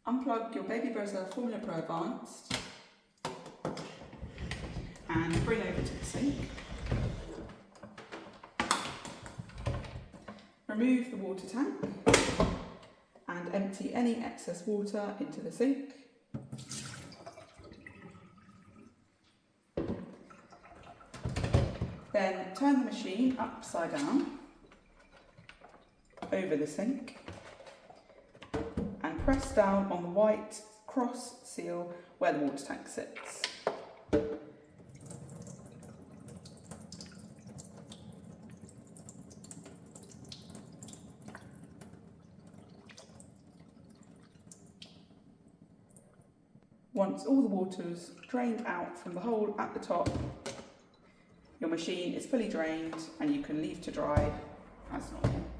Unplug your Baby Brezza Formula Pro Advanced and bring over to the sink. Remove the water tank and empty any excess water into the sink. Then turn the machine upside down over the sink and press down on the white cross seal where the water tank sits. Once all the water's drained out from the hole at the top, your machine is fully drained and you can leave to dry as normal.